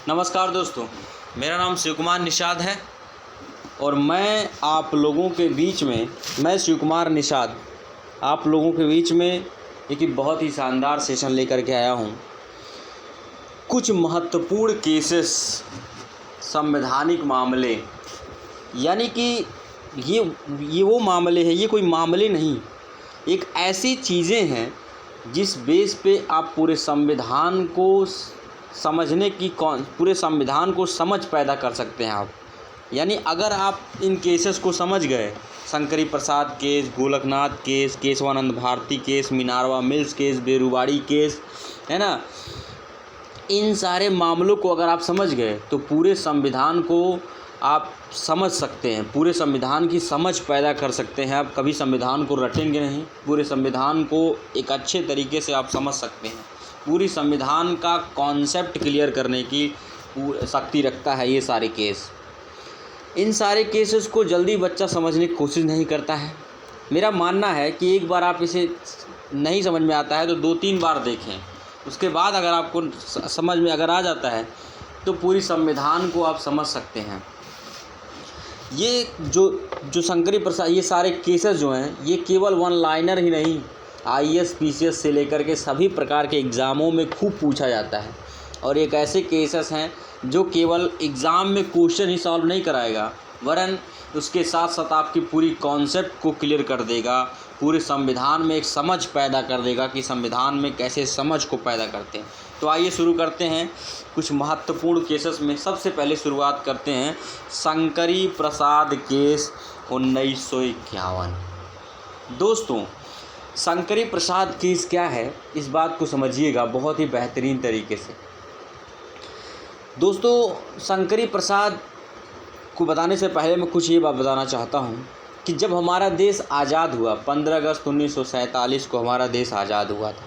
नमस्कार दोस्तों, मेरा नाम शिव कुमार निषाद है और मैं आप लोगों के बीच में शिव कुमार निषाद आप लोगों के बीच में एक बहुत ही शानदार सेशन लेकर के आया हूँ। कुछ महत्वपूर्ण केसेस, संवैधानिक मामले, यानी कि ये वो मामले हैं, ये कोई मामले नहीं, एक ऐसी चीज़ें हैं जिस बेस पे आप पूरे संविधान को समझने की पूरे संविधान को समझ पैदा कर सकते हैं आप। यानी अगर आप इन केसेस को समझ गए, Shankari Prasad case, Golaknath case, Kesavananda Bharati case, Minerva Mills case, Berubari case, है ना, इन सारे मामलों को अगर आप समझ गए तो पूरे संविधान को आप समझ सकते हैं, पूरे संविधान की समझ पैदा कर सकते हैं। आप कभी संविधान को रटेंगे नहीं, पूरे संविधान को एक अच्छे तरीके से आप समझ सकते हैं। पूरी संविधान का कॉन्सेप्ट क्लियर करने की शक्ति रखता है ये सारे केस। इन सारे केसेस को जल्दी बच्चा समझने की कोशिश नहीं करता है। मेरा मानना है कि एक बार आप इसे नहीं समझ में आता है तो 2-3 बार देखें, उसके बाद अगर आपको समझ में अगर आ जाता है तो पूरी संविधान को आप समझ सकते हैं। ये जो शंकरी प्रसाद, ये सारे केसेस जो हैं, ये केवल वन लाइनर ही नहीं, IAS PCS से लेकर के सभी प्रकार के एग्ज़ामों में खूब पूछा जाता है। और एक ऐसे केसेस हैं जो केवल एग्ज़ाम में क्वेश्चन ही सॉल्व नहीं कराएगा, वरन उसके साथ साथ आपकी पूरी कॉन्सेप्ट को क्लियर कर देगा, पूरे संविधान में एक समझ पैदा कर देगा कि संविधान में कैसे समझ को पैदा करते हैं। तो आइए शुरू करते हैं कुछ महत्वपूर्ण केसेस में। सबसे पहले शुरुआत करते हैं शंकरी प्रसाद केस 1951। दोस्तों, शंकरी प्रसाद केस क्या है, इस बात को समझिएगा बहुत ही बेहतरीन तरीके से। दोस्तों, शंकरी प्रसाद को बताने से पहले मैं कुछ ये बात बताना चाहता हूँ कि जब हमारा देश आज़ाद हुआ, 15 अगस्त 1947 को हमारा देश आज़ाद हुआ था।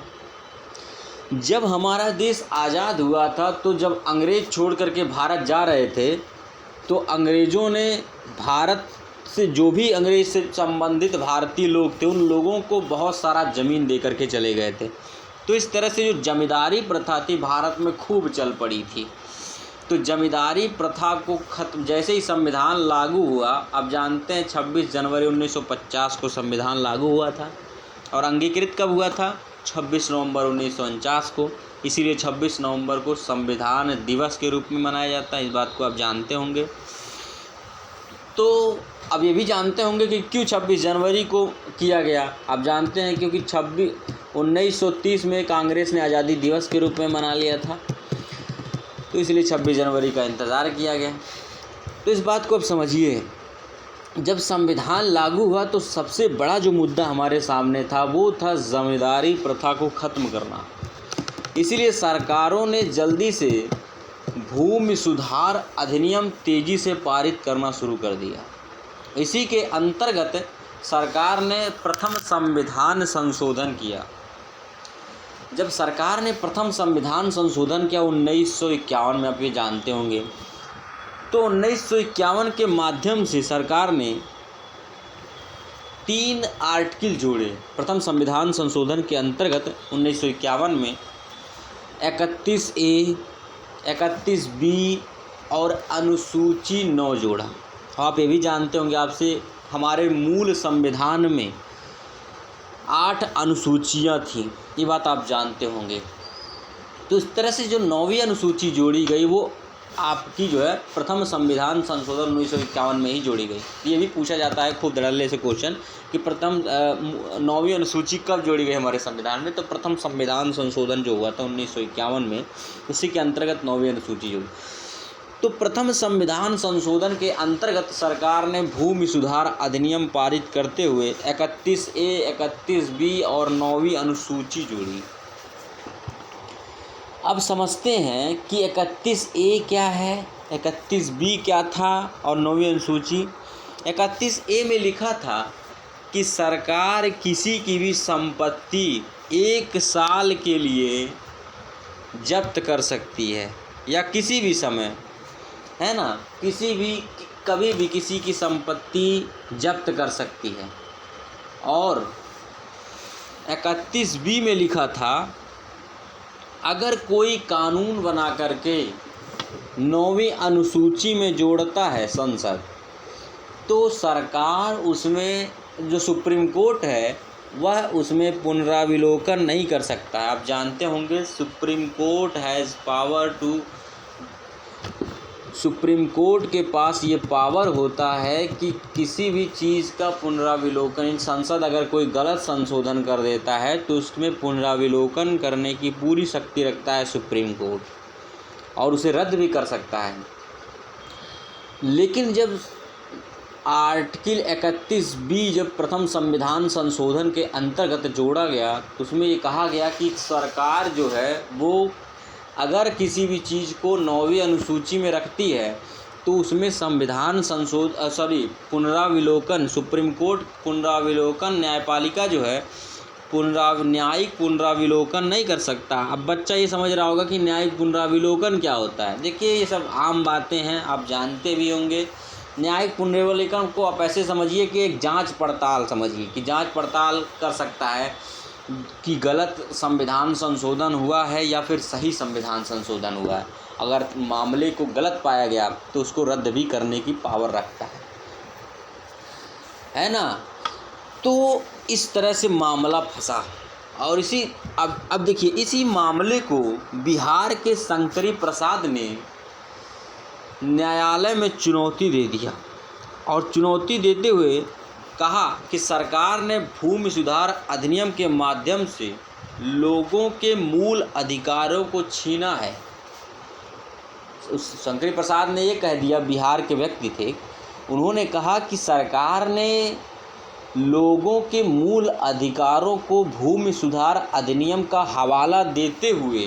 जब हमारा देश आज़ाद हुआ था तो जब अंग्रेज़ छोड़ करके भारत जा रहे थे तो अंग्रेज़ों ने भारत से, जो भी अंग्रेज़ से संबंधित भारतीय लोग थे, उन लोगों को बहुत सारा ज़मीन दे करके चले गए थे। तो इस तरह से जो जमींदारी प्रथा थी भारत में खूब चल पड़ी थी। तो जमींदारी प्रथा को ख़त्म, जैसे ही संविधान लागू हुआ, आप जानते हैं 26 जनवरी 1950 को संविधान लागू हुआ था और अंगीकृत कब हुआ था? 26 नवंबर 1949 को। इसीलिए 26 नवंबर को संविधान दिवस के रूप में मनाया जाता है, इस बात को आप जानते होंगे। तो अब ये भी जानते होंगे कि क्यों 26 जनवरी को किया गया। आप जानते हैं क्योंकि 1930 में कांग्रेस ने आज़ादी दिवस के रूप में मना लिया था, तो इसलिए 26 जनवरी का इंतज़ार किया गया। तो इस बात को अब समझिए, जब संविधान लागू हुआ तो सबसे बड़ा जो मुद्दा हमारे सामने था वो था जमींदारी प्रथा को ख़त्म करना। इसीलिए सरकारों ने जल्दी से भूमि सुधार अधिनियम तेज़ी से पारित करना शुरू कर दिया। इसी के अंतर्गत सरकार ने प्रथम संविधान संशोधन किया। जब सरकार ने प्रथम संविधान संशोधन किया 1951 में, आप ये जानते होंगे, तो 1951 के माध्यम से सरकार ने 3 आर्टिकल जोड़े। प्रथम संविधान संशोधन के अंतर्गत 1951 में 31A, 31B और अनुसूची 9 जोड़ा। आप ये भी जानते होंगे, आपसे हमारे मूल संविधान में 8 अनुसूचियाँ थीं, ये बात आप जानते होंगे। तो इस तरह से जो 9वीं अनुसूची जोड़ी गई वो आपकी जो है प्रथम संविधान संशोधन 1951 में ही जोड़ी गई। ये भी पूछा जाता है खूब धड़ल्ले से क्वेश्चन कि प्रथम 9वीं अनुसूची कब जोड़ी गई हमारे संविधान में। तो प्रथम संविधान संशोधन जो हुआ था 1951 में, उसी के अंतर्गत 9वीं अनुसूची जोड़ी। तो प्रथम संविधान संशोधन के अंतर्गत सरकार ने भूमि सुधार अधिनियम पारित करते हुए 31A, 31B और 9वीं अनुसूची जोड़ी। अब समझते हैं कि 31A क्या है, 31B क्या था और 9वीं अनुसूची। 31A में लिखा था कि सरकार किसी की भी संपत्ति 1 साल के लिए जब्त कर सकती है, या किसी भी समय, है ना, कभी भी किसी की संपत्ति जब्त कर सकती है। और 31B में लिखा था, अगर कोई कानून बना करके 9वीं अनुसूची में जोड़ता है संसद, तो सरकार उसमें जो सुप्रीम कोर्ट है वह उसमें पुनराविलोकन नहीं कर सकता है। आप जानते होंगे supreme court has power to, supreme court के पास ये पावर होता है कि किसी भी चीज़ का पुनराविलोकन, संसद अगर कोई गलत संशोधन कर देता है तो उसमें पुनराविलोकन करने की पूरी शक्ति रखता है सुप्रीम कोर्ट, और उसे रद्द भी कर सकता है। लेकिन जब आर्टिकल 31B जब प्रथम संविधान संशोधन के अंतर्गत जोड़ा गया तो उसमें ये कहा गया कि सरकार जो है वो अगर किसी भी चीज़ को 9वीं अनुसूची में रखती है तो उसमें संविधान पुनराविलोकन, सुप्रीम कोर्ट पुनराविलोकन, न्यायपालिका जो है न्यायिक पुनराविलोकन नहीं कर सकता। अब बच्चा ये समझ रहा होगा कि न्यायिक पुनराविलोकन क्या होता है। देखिए ये सब आम बातें हैं, आप जानते भी होंगे। न्यायिक पुनराविलोकन को आप ऐसे समझिए कि एक जांच पड़ताल समझिए, कि जांच पड़ताल कर सकता है कि गलत संविधान संशोधन हुआ है या फिर सही संविधान संशोधन हुआ है। अगर मामले को गलत पाया गया तो उसको रद्द भी करने की पावर रखता है ना। तो इस तरह से मामला फंसा, और अब देखिए इसी मामले को बिहार के शंकरी प्रसाद ने न्यायालय में चुनौती दे दिया, और चुनौती देते हुए कहा कि सरकार ने भूमि सुधार अधिनियम के माध्यम से लोगों के मूल अधिकारों को छीना है। उस शंकरी प्रसाद ने ये कह दिया, बिहार के व्यक्ति थे, उन्होंने कहा कि सरकार ने लोगों के मूल अधिकारों को भूमि सुधार अधिनियम का हवाला देते हुए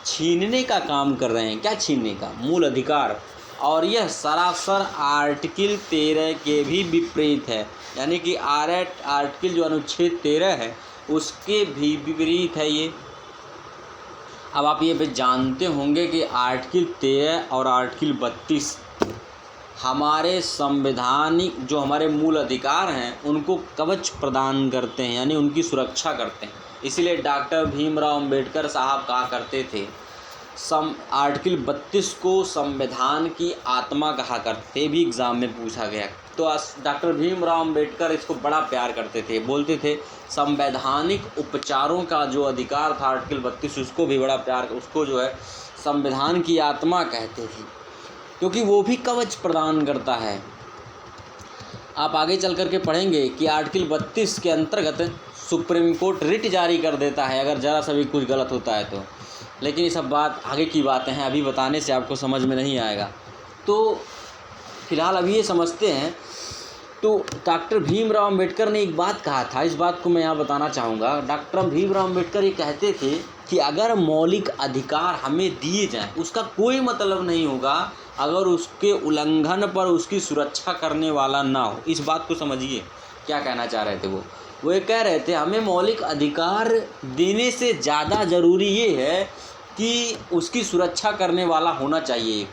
छीनने का काम कर रहे हैं। क्या छीनने का? मूल अधिकार। और यह सरासर आर्टिकल 13 के भी विपरीत है, यानी कि आर्टिकल जो अनुच्छेद 13 है उसके भी विपरीत है ये। अब आप ये भी जानते होंगे कि आर्टिकल 13 और आर्टिकल 32 हमारे संवैधानिक जो हमारे मूल अधिकार हैं उनको कवच प्रदान करते हैं, यानी उनकी सुरक्षा करते हैं। इसीलिए डॉक्टर भीमराव अंबेडकर साहब कहा करते थे, आर्टिकल 32 को संविधान की आत्मा कहा करते, भी एग्ज़ाम में पूछा गया। तो डॉक्टर भीमराव अंबेडकर इसको बड़ा प्यार करते थे, बोलते थे संवैधानिक उपचारों का जो अधिकार था आर्टिकल 32 उसको भी बड़ा प्यार, उसको जो है संविधान की आत्मा कहते थे, क्योंकि वो भी कवच प्रदान करता है। आप आगे चल कर के पढ़ेंगे कि आर्टिकल 32 के अंतर्गत सुप्रीम कोर्ट रिट जारी कर देता है अगर ज़रा सा भी कुछ गलत होता है तो। लेकिन ये सब बात आगे की बातें हैं, अभी बताने से आपको समझ में नहीं आएगा। तो फिलहाल अभी ये समझते हैं। तो डॉक्टर भीमराव अंबेडकर ने एक बात कहा था, इस बात को मैं यहाँ बताना चाहूँगा। डॉक्टर भीमराव अंबेडकर ये कहते थे कि अगर मौलिक अधिकार हमें दिए जाएं, उसका कोई मतलब नहीं होगा अगर उसके उल्लंघन पर उसकी सुरक्षा करने वाला ना हो। इस बात को समझिए, क्या कहना चाह रहे थे वो ये कह रहे थे हमें मौलिक अधिकार देने से ज़्यादा ज़रूरी ये है कि उसकी सुरक्षा करने वाला होना चाहिए।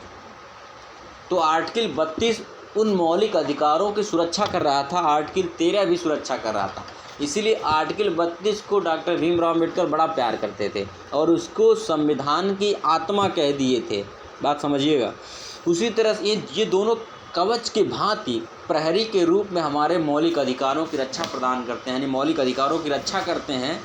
तो आर्टिकल 32 उन मौलिक अधिकारों की सुरक्षा कर रहा था, आर्टिकल 13 भी सुरक्षा कर रहा था। इसीलिए आर्टिकल 32 को डॉक्टर भीमराव अंबेडकर बड़ा प्यार करते थे और उसको संविधान की आत्मा कह दिए थे। बात समझिएगा। उसी तरह ये दोनों कवच के भांति प्रहरी के रूप में हमारे मौलिक अधिकारों की रक्षा प्रदान करते हैं, यानी मौलिक अधिकारों की रक्षा करते हैं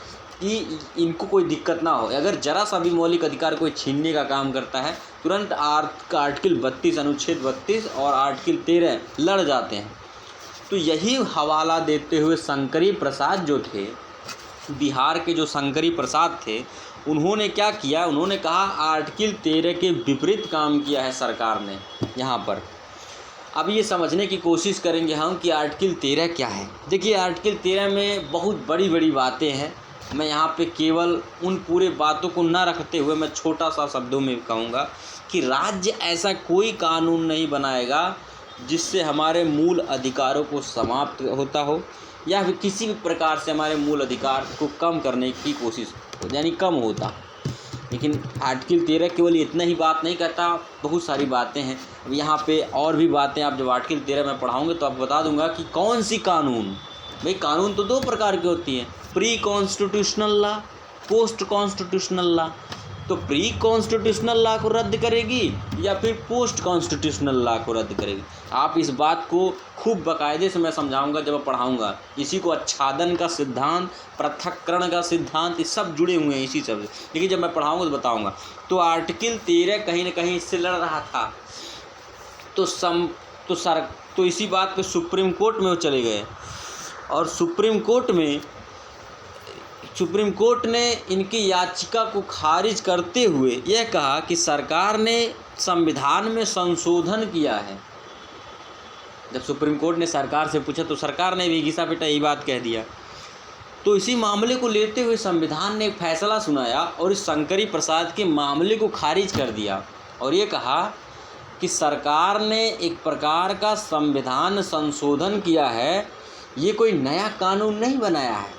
कि इनको कोई दिक्कत ना हो। अगर जरा सा भी मौलिक अधिकार कोई छीनने का काम करता है, तुरंत आर्टिकल 32, अनुच्छेद 32 और आर्टिकल 13 लड़ जाते हैं। तो यही हवाला देते हुए शंकरी प्रसाद जो थे, बिहार के जो शंकरी प्रसाद थे, उन्होंने क्या किया, उन्होंने कहा आर्टिकल 13 के विपरीत काम किया है सरकार ने यहाँ पर। अब ये समझने की कोशिश करेंगे हम कि आर्टिकल 13 क्या है। देखिए आर्टिकल 13 में बहुत बड़ी बड़ी बातें हैं। मैं यहाँ पे केवल उन पूरे बातों को न रखते हुए मैं छोटा सा शब्दों में कहूँगा कि राज्य ऐसा कोई कानून नहीं बनाएगा जिससे हमारे मूल अधिकारों को समाप्त होता हो या फिर किसी भी प्रकार से हमारे मूल अधिकार को कम करने की कोशिश हो, यानी कम होता। लेकिन आर्टिकल 13 केवल इतना ही बात नहीं कहता, बहुत सारी बातें हैं। अब यहाँ पे और भी बातें आप जब आर्टिकल 13 में पढ़ाऊँगे तो आपको बता दूंगा कि कौन सी कानून, भाई कानून तो 2 प्रकार की होती हैं, pre constitutional law, post constitutional law. तो प्री कॉन्स्टिट्यूशनल लॉ को रद्द करेगी या फिर पोस्ट कॉन्स्टिट्यूशनल लॉ को रद्द करेगी। आप इस बात को खूब बाकायदे से मैं समझाऊंगा जब पढ़ाऊंगा। इसी को आच्छादन का सिद्धांत, पृथक्करण का सिद्धांत, ये सब जुड़े हुए हैं इसी सब से। लेकिन जब मैं पढ़ाऊंगा तो बताऊंगा। तो आर्टिकल 13 कहीं ना कहीं इससे लड़ रहा था, तो इसी बात पे सुप्रीम कोर्ट में वो चले गए और सुप्रीम कोर्ट ने इनकी याचिका को खारिज करते हुए यह कहा कि सरकार ने संविधान में संशोधन किया है। जब सुप्रीम कोर्ट ने सरकार से पूछा तो सरकार ने भी घिसा पिटा यही बात कह दिया। तो इसी मामले को लेते हुए संविधान ने एक फैसला सुनाया और इस शंकरी प्रसाद के मामले को खारिज कर दिया और ये कहा कि सरकार ने एक प्रकार का संविधान संशोधन किया है, ये कोई नया कानून नहीं बनाया है।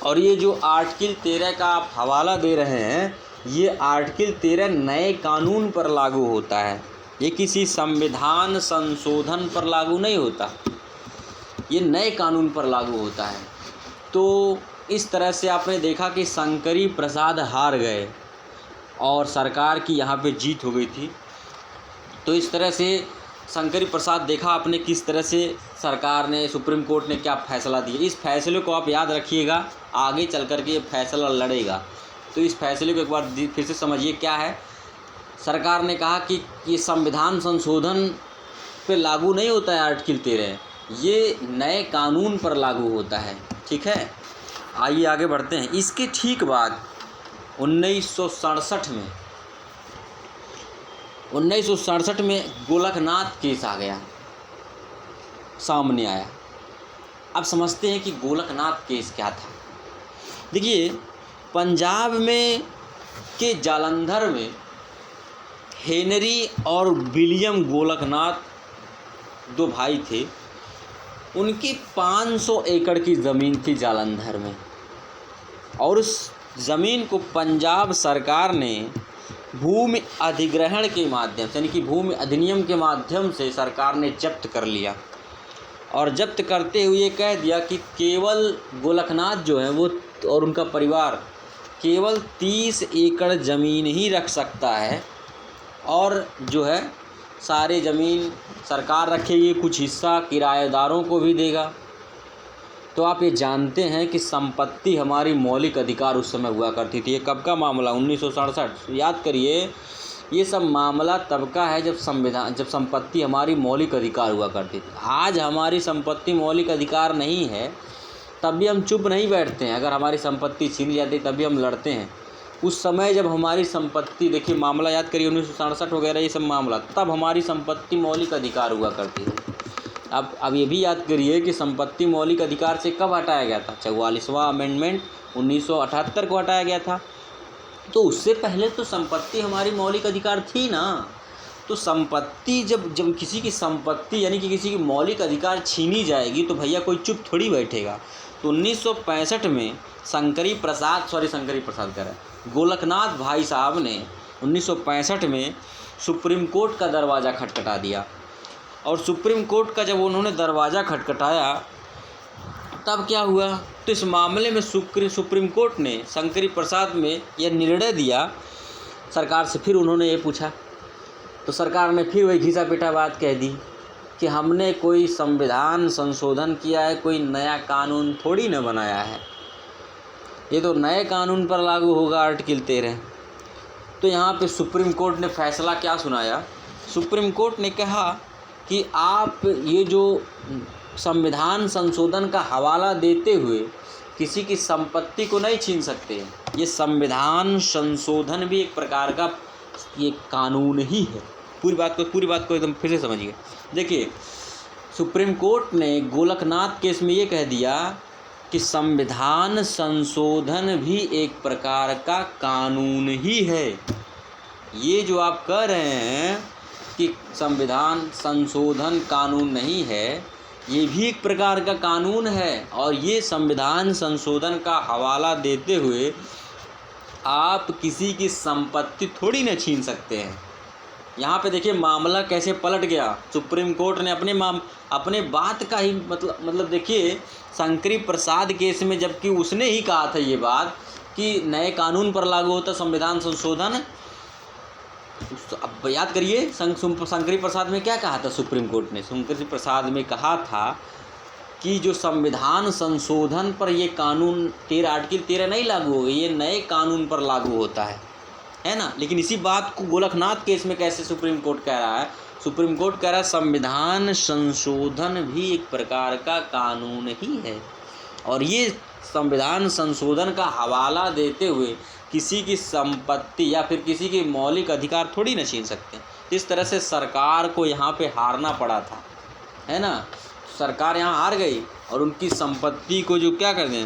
और ये जो आर्टिकल 13 का आप हवाला दे रहे हैं, ये आर्टिकल 13 नए कानून पर लागू होता है, ये किसी संविधान संशोधन पर लागू नहीं होता, ये नए कानून पर लागू होता है। तो इस तरह से आपने देखा कि शंकरी प्रसाद हार गए और सरकार की यहाँ पे जीत हो गई थी। तो इस तरह से शंकरी प्रसाद देखा आपने किस तरह से सरकार ने, सुप्रीम कोर्ट ने क्या फ़ैसला दिया। इस फैसले को आप याद रखिएगा, आगे चल कर के ये फैसला लड़ेगा। तो इस फैसले को एक बार फिर से समझिए क्या है। सरकार ने कहा कि ये संविधान संशोधन पे लागू नहीं होता है आर्टिकल 13, ये नए कानून पर लागू होता है। ठीक है, आइए आगे बढ़ते हैं। इसके ठीक बाद 1967 में गोलकनाथ केस आ गया, सामने आया। अब समझते हैं कि गोलकनाथ केस क्या था। देखिए, पंजाब में के जालंधर में हेनरी और विलियम गोलकनाथ दो भाई थे। उनकी 500 एकड़ की ज़मीन थी जालंधर में और उस ज़मीन को पंजाब सरकार ने भूमि अधिग्रहण के माध्यम से, यानी कि भूमि अधिनियम के माध्यम से सरकार ने जब्त कर लिया। और जब्त करते हुए कह दिया कि केवल गोलकनाथ जो है वो और उनका परिवार केवल 30 एकड़ ज़मीन ही रख सकता है और जो है सारे ज़मीन सरकार रखेगी, कुछ हिस्सा किराएदारों को भी देगा। तो आप ये जानते हैं कि संपत्ति हमारी मौलिक अधिकार उस समय हुआ करती थी। ये कब का मामला? 1967। याद करिए, ये सब मामला तब का है जब संपत्ति हमारी मौलिक अधिकार हुआ करती थी। आज हमारी संपत्ति मौलिक अधिकार नहीं है, तब भी हम चुप नहीं बैठते हैं। अगर हमारी संपत्ति छीन जाती तब भी हम लड़ते हैं। उस समय जब हमारी संपत्ति, देखिए मामला याद करिए 1967 वगैरह ये सब मामला, तब हमारी संपत्ति मौलिक अधिकार हुआ करती थी। अब ये भी याद करिए कि संपत्ति मौलिक अधिकार से कब हटाया गया था? 44वां अमेंडमेंट 1978 को हटाया गया था। तो उससे पहले तो संपत्ति हमारी मौलिक अधिकार थी ना। तो संपत्ति जब किसी की संपत्ति यानी कि किसी की मौलिक अधिकार छीनी जाएगी तो भैया कोई चुप थोड़ी बैठेगा। तो 1965 में गोलकनाथ भाई साहब ने 1965 में सुप्रीम कोर्ट का दरवाज़ा खटखटा दिया। और सुप्रीम कोर्ट का जब उन्होंने दरवाज़ा खटखटाया तब क्या हुआ? तो इस मामले में सुप्रीम कोर्ट ने शंकरी प्रसाद में यह निर्णय दिया सरकार से। फिर उन्होंने ये पूछा तो सरकार ने फिर वही घिसा पिटा बात कह दी कि हमने कोई संविधान संशोधन किया है, कोई नया कानून थोड़ी न बनाया है, ये तो नए कानून पर लागू होगा आर्टिकल 13। तो यहाँ पे सुप्रीम कोर्ट ने फैसला क्या सुनाया? सुप्रीम कोर्ट ने कहा कि आप ये जो संविधान संशोधन का हवाला देते हुए किसी की संपत्ति को नहीं छीन सकते। ये संविधान संशोधन भी एक प्रकार का ये कानून ही है। पूरी बात को एकदम फिर से समझिए। देखिए, सुप्रीम कोर्ट ने गोलकनाथ केस में ये कह दिया कि संविधान संशोधन भी एक प्रकार का कानून ही है। ये जो आप कह रहे हैं कि संविधान संशोधन कानून नहीं है, ये भी एक प्रकार का कानून है। और ये संविधान संशोधन का हवाला देते हुए आप किसी की संपत्ति थोड़ी न छीन सकते हैं। यहाँ पे देखिए मामला कैसे पलट गया। सुप्रीम कोर्ट ने अपने बात का ही मतलब देखिए शंकरी प्रसाद केस में, जबकि उसने ही कहा था ये बात कि नए कानून पर लागू होता संविधान संशोधन। अब याद करिए शंकरी प्रसाद में क्या कहा था सुप्रीम कोर्ट ने। शंकरी प्रसाद में कहा था कि जो संविधान संशोधन पर ये कानून आर्टिकल 13 नहीं लागू होगा, ये नए कानून पर लागू होता है ना। लेकिन इसी बात को गोरखनाथ केस में कैसे सुप्रीम कोर्ट कह रहा है? सुप्रीम कोर्ट कह रहा है संविधान संशोधन भी एक प्रकार का कानून ही है, और ये संविधान संशोधन का हवाला देते हुए किसी की संपत्ति या फिर किसी के मौलिक अधिकार थोड़ी न छीन सकते। इस तरह से सरकार को यहाँ पे हारना पड़ा था, है ना। सरकार यहाँ हार गई और उनकी संपत्ति को जो क्या कर दें,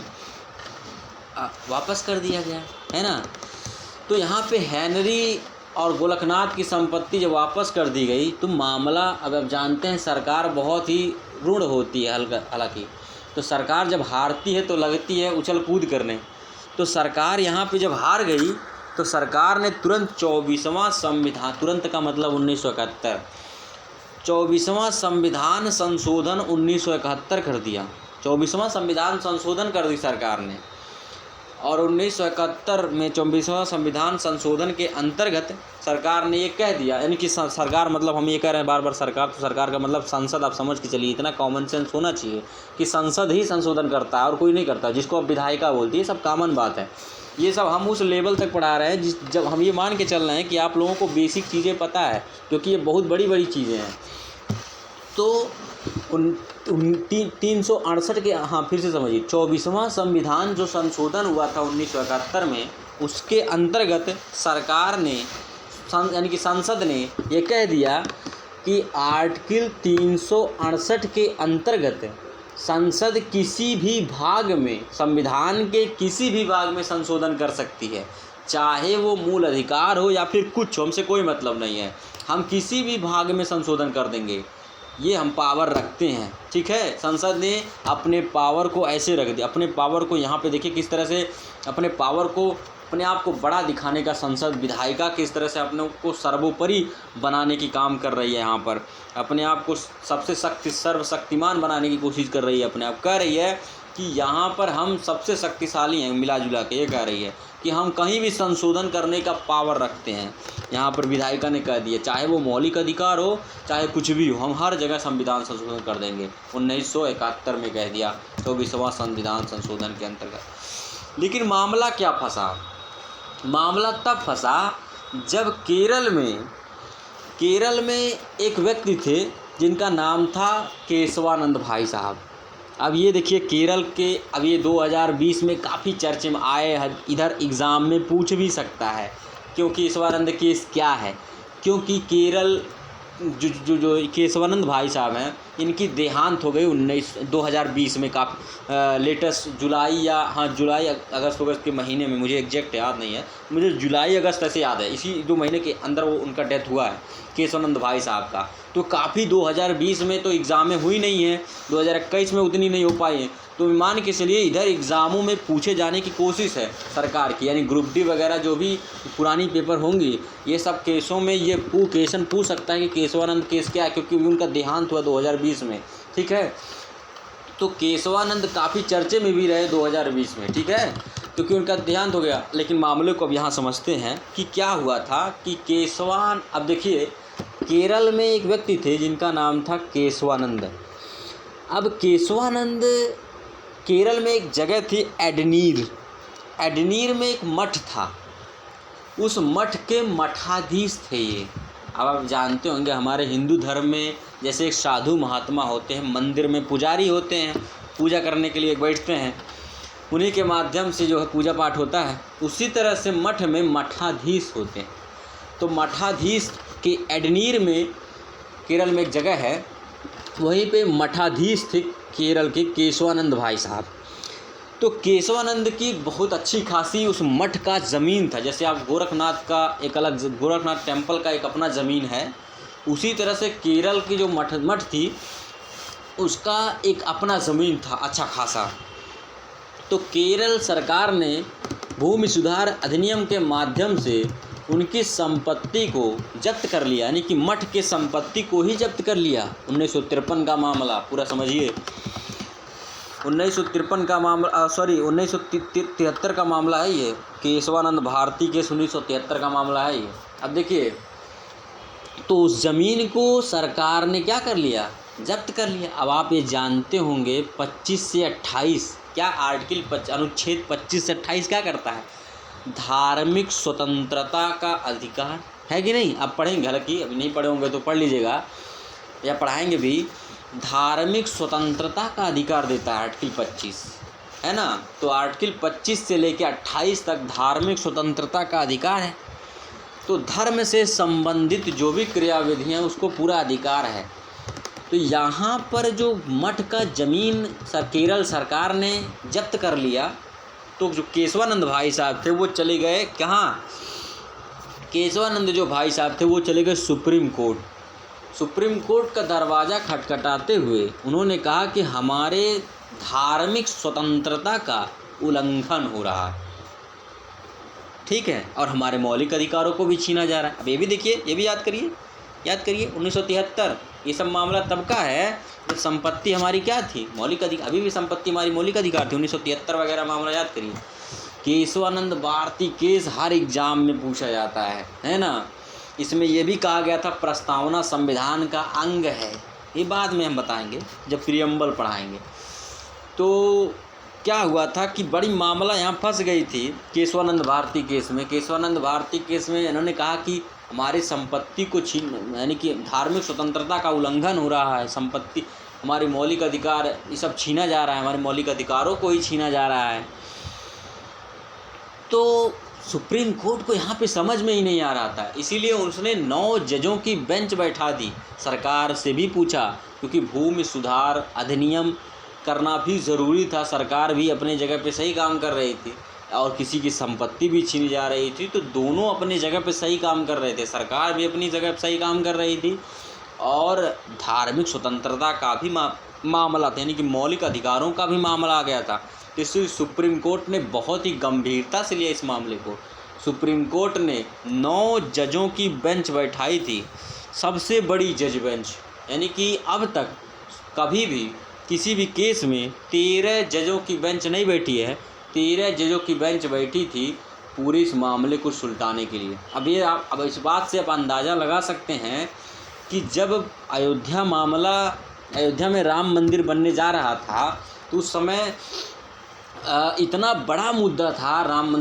वापस कर दिया गया, है ना। तो यहाँ पे हेनरी और गोरखनाथ की संपत्ति जब वापस कर दी गई तो मामला, अब आप जानते हैं सरकार बहुत ही रूढ़ होती है हालांकि, तो सरकार जब हारती है तो लगती है उछल कूद करने। तो सरकार यहाँ पे जब हार गई तो सरकार ने तुरंत 24वां संविधान, तुरंत का मतलब 1971, 24वां संविधान संशोधन 1971 कर दिया। 24वां संविधान संशोधन कर दी सरकार ने, और 1971 में 24वां संविधान संशोधन के अंतर्गत सरकार ने ये कह दिया, यानी कि सरकार मतलब हम ये कह रहे हैं बार बार सरकार, तो सरकार का मतलब संसद, आप समझ के चलिए, इतना कॉमन सेंस होना चाहिए कि संसद ही संशोधन करता है और कोई नहीं करता, जिसको अब विधायिका बोलती है, सब कॉमन बात है। ये सब हम उस लेवल तक पढ़ा रहे हैं जब हम ये मान के चल रहे हैं कि आप लोगों को बेसिक चीज़ें पता है, क्योंकि ये बहुत बड़ी बड़ी चीज़ें हैं। तो 368 के, हाँ फिर से समझिए, 24वां संविधान जो संशोधन हुआ था 1971 में, उसके अंतर्गत सरकार ने यानी कि संसद ने ये कह दिया कि आर्टिकल 368 के अंतर्गत संसद किसी भी भाग में, संविधान के किसी भी भाग में संशोधन कर सकती है, चाहे वो मूल अधिकार हो या फिर कुछ हो, हमसे कोई मतलब नहीं है, हम किसी भी भाग में संशोधन कर देंगे, ये हम पावर रखते हैं, ठीक है। संसद ने अपने पावर को ऐसे रख दिया, अपने पावर को यहाँ पे देखिए किस तरह से अपने पावर को, अपने आप को बड़ा दिखाने का संसद, विधायिका किस तरह से अपने को सर्वोपरि बनाने की काम कर रही है, यहाँ पर अपने आप को सबसे सर्वशक्तिमान बनाने की कोशिश कर रही है, अपने आप कह रही है कि यहाँ पर हम सबसे शक्तिशाली हैं, मिला जुला के ये कह रही है कि हम कहीं भी संशोधन करने का पावर रखते हैं। यहाँ पर विधायिका ने कह दिया, चाहे वो मौलिक अधिकार हो चाहे कुछ भी हो, हम हर जगह संविधान संशोधन कर देंगे। 1971 में कह दिया 24वां संविधान संशोधन के अंतर्गत। लेकिन मामला क्या फंसा? मामला तब फंसा जब केरल में एक व्यक्ति थे जिनका नाम था केशवानंद भाई साहब। अब ये देखिए केरल के, अब ये 2020 में काफ़ी चर्चे में आए, इधर एग्ज़ाम में पूछ भी सकता है क्योंकि केशवानंद केस क्या है, क्योंकि केरल जो केशवानंद भाई साहब हैं, इनकी देहांत हो गई 2020 में, काफ़ी लेटेस्ट जुलाई अगस्त के महीने में, मुझे एग्जैक्ट याद नहीं है, मुझे जुलाई अगस्त ऐसे याद है, इसी 2 महीने के अंदर वो उनका डेथ हुआ है केशवानंद भाई साहब का। तो काफ़ी 2020 में तो एग्ज़ामें हुई नहीं है, 2021 में उतनी नहीं हो पाई है, तो मान के चलिए इधर एग्ज़ामों में पूछे जाने की कोशिश है सरकार की, यानी ग्रुप डी वगैरह जो भी पुरानी पेपर होंगी, ये सब केसों में ये क्वेश्चन पूछ सकता है कि केशवानंद केस क्या है, क्योंकि उनका देहांत हुआ 2020 में, ठीक है। तो केशवानंद काफ़ी चर्चे में भी रहे 2020 में, ठीक है, क्योंकि उनका देहांत हो गया। लेकिन मामले को अब यहाँ समझते हैं कि क्या हुआ था कि अब देखिए केरल में एक व्यक्ति थे जिनका नाम था केशवानंद। अब केशवानंद, केरल में एक जगह थी एडनीर में एक मठ था, उस मठ के मठाधीश थे ये। अब आप जानते होंगे हमारे हिंदू धर्म में जैसे एक साधु महात्मा होते हैं, मंदिर में पुजारी होते हैं, पूजा करने के लिए बैठते हैं, उन्हीं के माध्यम से जो है पूजा पाठ होता है, उसी तरह से मठ में मठाधीश होते हैं। तो मठाधीश के एडनीर में, केरल में एक जगह है, वहीं पे मठाधीश थे केरल के केशवानंद भाई साहब। तो केशवानंद की बहुत अच्छी खासी उस मठ का ज़मीन था, जैसे आप गोरखनाथ का एक अलग, गोरखनाथ टेम्पल का एक अपना ज़मीन है, उसी तरह से केरल की जो मठ थी उसका एक अपना ज़मीन था अच्छा खासा। तो केरल सरकार ने भूमि सुधार अधिनियम के माध्यम से उनकी संपत्ति को जब्त कर लिया, यानी कि मठ के संपत्ति को ही जब्त कर लिया। 1953 का मामला पूरा समझिए। 1953 का मामला 1973 का मामला है ये, केशवानंद भारती केस 1973 का मामला है ये। अब देखिए, तो उस ज़मीन को सरकार ने क्या कर लिया, जब्त कर लिया। अब आप ये जानते होंगे 25 से 28 क्या आर्टिकल अनुच्छेद 25 से 28 क्या करता है, धार्मिक स्वतंत्रता का अधिकार है कि नहीं। आप पढ़ेंगे, हालांकि अभी नहीं पढ़े होंगे तो पढ़ लीजिएगा या पढ़ाएंगे भी। धार्मिक स्वतंत्रता का अधिकार देता है आर्टिकल 25, है ना। तो आर्टिकल 25 से लेकर 28 तक धार्मिक स्वतंत्रता का अधिकार है। तो धर्म से संबंधित जो भी क्रियाविधियाँ उसको पूरा अधिकार है। तो यहाँ पर जो मठ का ज़मीन केरल सरकार ने जब्त कर लिया, तो जो केशवानंद भाई साहब थे वो चले गए कहाँ, केशवानंद जो भाई साहब थे वो चले गए सुप्रीम कोर्ट। सुप्रीम कोर्ट का दरवाज़ा खटखटाते हुए उन्होंने कहा कि हमारे धार्मिक स्वतंत्रता का उल्लंघन हो रहा है, ठीक है, और हमारे मौलिक अधिकारों को भी छीना जा रहा है। अब ये भी देखिए, ये भी याद करिए 1973 ये सब मामला तब का है जब संपत्ति हमारी क्या थी, मौलिक अधिकार। अभी भी संपत्ति हमारी मौलिक अधिकार थी। 1973 वगैरह मामला याद करिए। केशवानंद भारती केस हर एग्जाम में पूछा जाता है ना। इसमें यह भी कहा गया था प्रस्तावना संविधान का अंग है, ये बाद में हम बताएंगे जब प्रियम्बल पढ़ाएंगे। तो क्या हुआ था कि बड़ी मामला यहाँ फंस गई थी केशवानंद भारती केस में। केशवानंद भारती केस में इन्होंने कहा कि हमारी संपत्ति को यानी कि धार्मिक स्वतंत्रता का उल्लंघन हो रहा है, संपत्ति हमारी मौलिक अधिकार ये सब छीना जा रहा है, हमारे मौलिक अधिकारों को ही छीना जा रहा है। तो सुप्रीम कोर्ट को यहाँ पे समझ में ही नहीं आ रहा था, इसीलिए उसने 9 जजों की बेंच बैठा दी। सरकार से भी पूछा, क्योंकि भूमि सुधार अधिनियम करना भी ज़रूरी था। सरकार भी अपने जगह पे सही काम कर रही थी और किसी की संपत्ति भी छीनी जा रही थी, तो दोनों अपनी जगह पे सही काम कर रहे थे। सरकार भी अपनी जगह पे सही काम कर रही थी और धार्मिक स्वतंत्रता का भी मामला था, यानी कि मौलिक अधिकारों का भी मामला आ गया था। तो इसलिए सुप्रीम कोर्ट ने बहुत ही गंभीरता से लिया इस मामले को। सुप्रीम कोर्ट ने 9 जजों की बेंच बैठाई थी, सबसे बड़ी जज बेंच, यानी कि अब तक कभी भी किसी भी केस में 13 जजों की बेंच नहीं बैठी है। 13 जजों की बेंच बैठी थी पूरे इस मामले को सुलटाने के लिए। अब इस बात से आप अंदाज़ा लगा सकते हैं कि जब अयोध्या में राम मंदिर बनने जा रहा था, तो उस समय इतना बड़ा मुद्दा था राम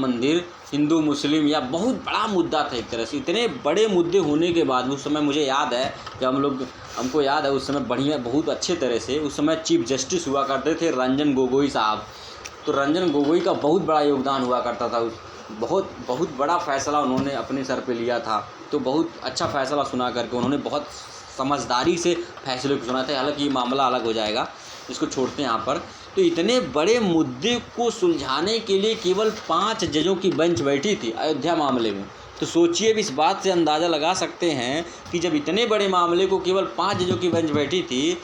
मंदिर हिंदू मुस्लिम या बहुत बड़ा मुद्दा था एक तरह से। इतने बड़े मुद्दे होने के बाद उस समय मुझे याद है कि हमको याद है उस समय बढ़िया बहुत अच्छे तरह से उस समय चीफ जस्टिस हुआ करते थे रंजन गोगोई साहब। तो रंजन गोगोई का बहुत बड़ा योगदान हुआ करता था। बहुत बड़ा फ़ैसला उन्होंने अपने सर पे लिया था। तो बहुत अच्छा फ़ैसला सुना करके उन्होंने बहुत समझदारी से फैसले को सुना था। हालांकि ये मामला अलग हो जाएगा, इसको छोड़ते हैं यहाँ पर। तो इतने बड़े मुद्दे को सुलझाने के लिए केवल 5 जजों की बेंच बैठी थी अयोध्या मामले में। तो सोचिए, भी इस बात से अंदाज़ा लगा सकते हैं कि जब इतने बड़े मामले को केवल 5 जजों की बेंच बैठी थी,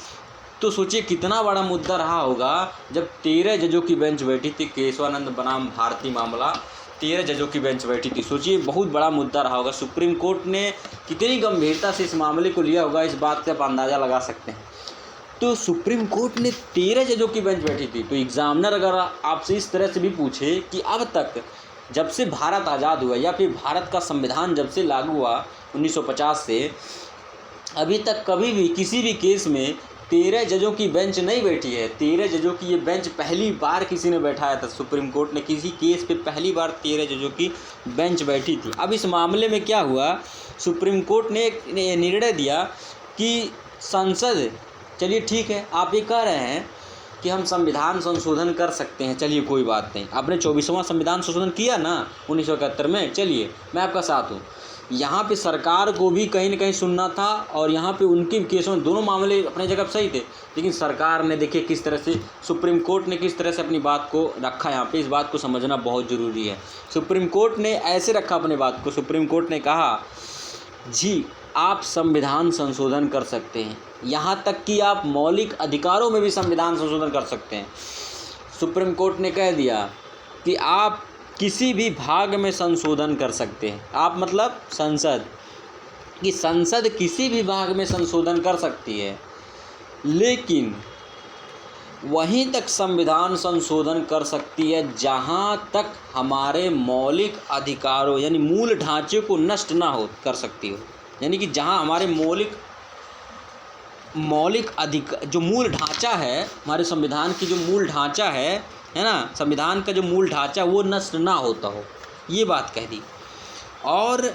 तो सोचिए कितना बड़ा मुद्दा रहा होगा जब 13 जजों की बेंच बैठी थी। केशवानंद बनाम भारती मामला 13 जजों की बेंच बैठी थी। सोचिए बहुत बड़ा मुद्दा रहा होगा। सुप्रीम कोर्ट ने कितनी गंभीरता से इस मामले को लिया होगा, इस बात से आप अंदाज़ा लगा सकते हैं। तो सुप्रीम कोर्ट ने 13 जजों की बेंच बैठी थी। तो एग्जामिनर अगर आपसे इस तरह से भी पूछे कि अब तक जब से भारत आज़ाद हुआ या फिर भारत का संविधान जब से लागू हुआ 1950 से अभी तक कभी भी किसी भी केस में 13 जजों की बेंच नहीं बैठी है। 13 जजों की ये बेंच पहली बार किसी ने बैठाया था। सुप्रीम कोर्ट ने किसी केस पे पहली बार 13 जजों की बेंच बैठी थी। अब इस मामले में क्या हुआ, सुप्रीम कोर्ट ने एक निर्णय दिया कि संसद, चलिए ठीक है, आप ये कह रहे हैं कि हम संविधान संशोधन कर सकते हैं, चलिए कोई बात नहीं। आपने 24वां संविधान संशोधन किया ना 1971 में, चलिए मैं आपका साथ हूँ। यहाँ पे सरकार को भी कहीं ना कहीं सुनना था और यहाँ पे उनके केसों में दोनों मामले अपने जगह सही थे, लेकिन सरकार ने देखिए किस तरह से, सुप्रीम कोर्ट ने किस तरह से अपनी बात को रखा। यहाँ पे इस बात को समझना बहुत ज़रूरी है। सुप्रीम कोर्ट ने ऐसे रखा अपनी बात को। सुप्रीम कोर्ट ने कहा जी आप संविधान संशोधन कर सकते हैं, यहाँ तक कि आप मौलिक अधिकारों में भी संविधान संशोधन कर सकते हैं। सुप्रीम कोर्ट ने कह दिया कि आप किसी भी भाग में संशोधन कर सकते हैं। आप मतलब संसद, कि संसद किसी भी भाग में संशोधन कर सकती है, लेकिन वहीं तक संविधान संशोधन कर सकती है जहां तक हमारे मौलिक अधिकारों यानी मूल ढांचे को नष्ट ना हो कर सकती हो। यानी कि जहां हमारे जो मूल ढांचा है, हमारे संविधान की जो मूल ढांचा है ना, संविधान का जो मूल ढांचा वो नष्ट ना होता हो, ये बात कह दी। और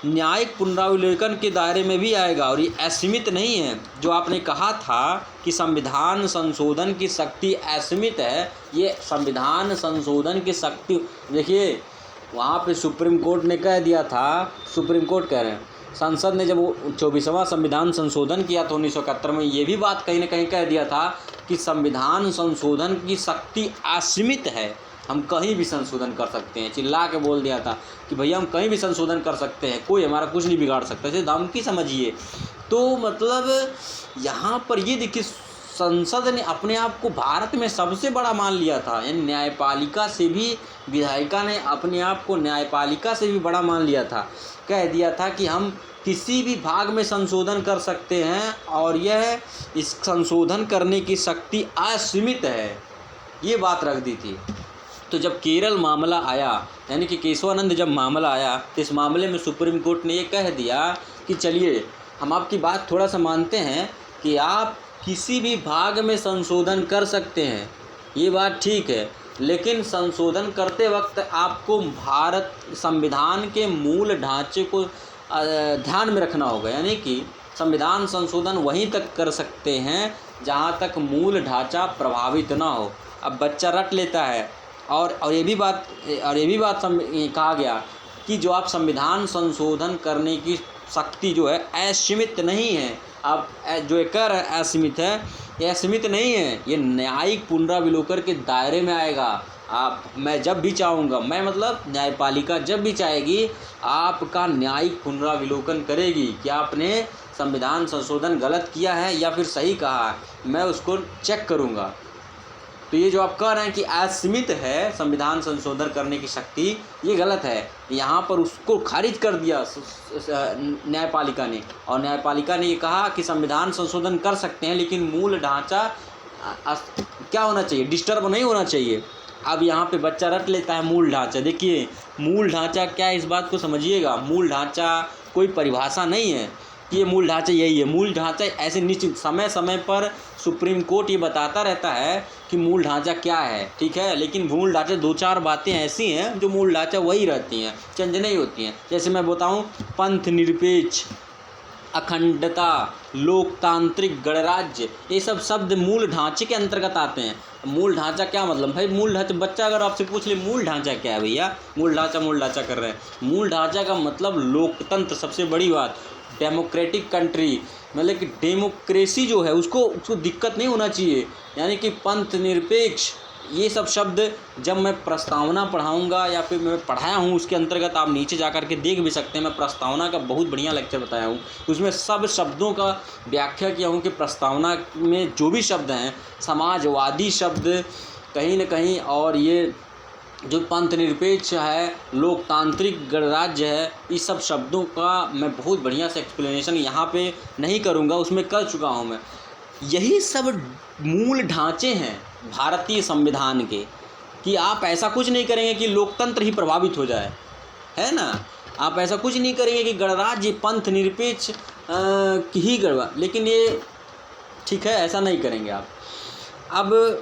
न्यायिक पुनरावलोकन के दायरे में भी आएगा, और ये असीमित नहीं है। जो आपने कहा था कि संविधान संशोधन की शक्ति असीमित है, ये संविधान संशोधन की शक्ति, देखिए वहाँ पे सुप्रीम कोर्ट ने कह दिया था, सुप्रीम कोर्ट कह रहे हैं, संसद ने जब वो 24वां संविधान संशोधन किया था 1971 में, ये भी बात कहीं ना कहीं कह दिया था कि संविधान संशोधन की शक्ति असीमित है, हम कहीं भी संशोधन कर सकते हैं। चिल्ला के बोल दिया था कि भैया हम कहीं भी संशोधन कर सकते हैं, कोई हमारा कुछ नहीं बिगाड़ सकता, इसे धमकी समझिए। तो मतलब यहाँ पर ये देखिए, संसद ने अपने आप को भारत में सबसे बड़ा मान लिया था, यानी न्यायपालिका से भी, विधायिका ने अपने आप को न्यायपालिका से भी बड़ा मान लिया था। कह दिया था कि हम किसी भी भाग में संशोधन कर सकते हैं और यह इस संशोधन करने की शक्ति असीमित है, ये बात रख दी थी। तो जब केरल मामला आया, यानी कि केशवानंद जब मामला आया, तो इस मामले में सुप्रीम कोर्ट ने ये कह दिया कि चलिए हम आपकी बात थोड़ा सा मानते हैं कि आप किसी भी भाग में संशोधन कर सकते हैं, ये बात ठीक है, लेकिन संशोधन करते वक्त आपको भारत संविधान के मूल ढांचे को ध्यान में रखना होगा। यानी कि संविधान संशोधन वहीं तक कर सकते हैं जहाँ तक मूल ढांचा प्रभावित ना हो। अब बच्चा रट लेता है, और ये भी बात कहा गया कि जो आप संविधान संशोधन करने की शक्ति जो है असीमित नहीं है। आप जो ये कह रहे हैं असीमित है, ये असीमित नहीं है, ये न्यायिक पुनरावलोकन के दायरे में आएगा। मैं जब भी चाहूँगा, मैं मतलब न्यायपालिका जब भी चाहेगी, आपका न्यायिक पुनरावलोकन करेगी कि आपने संविधान संशोधन गलत किया है या फिर सही कहा है, मैं उसको चेक करूँगा। तो ये जो आप कह रहे हैं कि असीमित है संविधान संशोधन करने की शक्ति, ये गलत है। यहाँ पर उसको खारिज कर दिया न्यायपालिका ने, और न्यायपालिका ने ये कहा कि संविधान संशोधन कर सकते हैं, लेकिन मूल ढांचा क्या होना चाहिए, डिस्टर्ब नहीं होना चाहिए। अब यहाँ पे बच्चा रट लेता है मूल ढांचा। देखिए मूल ढांचा क्या है, इस बात को समझिएगा। मूल ढांचा कोई परिभाषा नहीं है कि ये मूल ढांचा यही है। मूल ढांचा ऐसे निश्चित समय समय पर सुप्रीम कोर्ट ये बताता रहता है कि मूल ढांचा क्या है, ठीक है, लेकिन मूल ढांचा 2-4 बातें ऐसी हैं जो मूल ढांचा वही रहती हैं, चेंज नहीं होती हैं। जैसे मैं बताऊं, पंथ निरपेक्ष, अखंडता, लोकतांत्रिक, गणराज्य, ये सब शब्द मूल ढांचे के अंतर्गत आते हैं। मूल ढांचा क्या मतलब भाई, मूल ढांचा, बच्चा अगर आपसे पूछ ले मूल ढांचा क्या है भैया, मूल ढांचा कर रहे हैं। मूल ढांचा का मतलब लोकतंत्र, सबसे बड़ी बात, डेमोक्रेटिक कंट्री, मतलब कि डेमोक्रेसी जो है उसको दिक्कत नहीं होना चाहिए। यानी कि पंथ निरपेक्ष, ये सब शब्द जब मैं प्रस्तावना पढ़ाऊँगा या फिर मैं पढ़ाया हूँ, उसके अंतर्गत आप नीचे जा कर के देख भी सकते हैं। मैं प्रस्तावना का बहुत बढ़िया लेक्चर बताया हूँ, उसमें सब शब्दों का व्याख्या किया हूँ कि प्रस्तावना में जो भी शब्द हैं, समाजवादी शब्द कहीं ना कहीं, और ये जो पंथ निरपेक्ष है, लोकतांत्रिक, गणराज्य है, इस सब शब्दों का मैं बहुत बढ़िया से एक्सप्लेनेशन यहाँ पे नहीं करूँगा, उसमें कर चुका हूँ मैं। यही सब मूल ढांचे हैं भारतीय संविधान के, कि आप ऐसा कुछ नहीं करेंगे कि लोकतंत्र ही प्रभावित हो जाए, है ना। आप ऐसा कुछ नहीं करेंगे कि गणराज्य, पंथ निरपेक्ष की ही गड़बड़, लेकिन ये ठीक है, ऐसा नहीं करेंगे आप। अब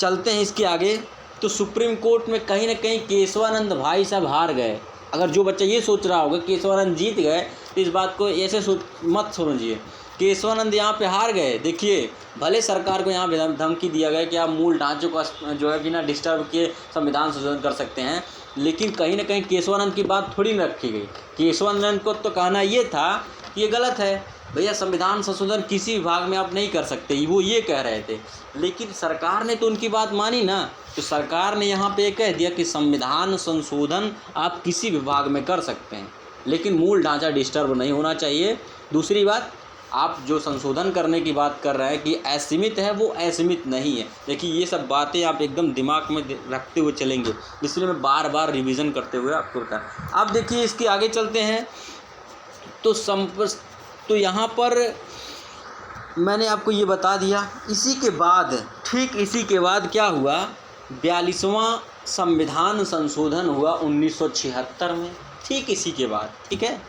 चलते हैं इसके आगे। तो सुप्रीम कोर्ट में कहीं ना कहीं केशवानंद भाई साहब हार गए। अगर जो बच्चा ये सोच रहा होगा केशवानंद जीत गए, तो इस बात को ऐसे मत समझिए। केशवानंद यहाँ पे हार गए। देखिए, भले सरकार को यहाँ धमकी दिया गया कि आप मूल ढांचे को जो है बिना डिस्टर्ब किए संविधान संशोधन कर सकते हैं, लेकिन कहीं ना कहीं केशवानंद की बात थोड़ी न रखी गई। केशवानंद को तो कहना ये था कि ये गलत है भैया, संविधान संशोधन किसी विभाग में आप नहीं कर सकते, वो ये कह रहे थे। लेकिन सरकार ने तो उनकी बात मानी ना, तो सरकार ने यहाँ पे कह दिया कि संविधान संशोधन आप किसी विभाग में कर सकते हैं, लेकिन मूल ढांचा डिस्टर्ब नहीं होना चाहिए। दूसरी बात, आप जो संशोधन करने की बात कर रहे हैं कि असीमित है, वो असीमित नहीं है। देखिए ये सब बातें आप एकदम दिमाग में रखते हुए चलेंगे, इसलिए मैं बार बार रिवीजन करते हुए आपको बताया। अब देखिए इसके आगे चलते हैं। तो यहाँ पर मैंने आपको ये बता दिया। इसी के बाद, ठीक इसी के बाद क्या हुआ, 42वां संविधान संशोधन हुआ 1976 में। ठीक इसी के बाद, ठीक है,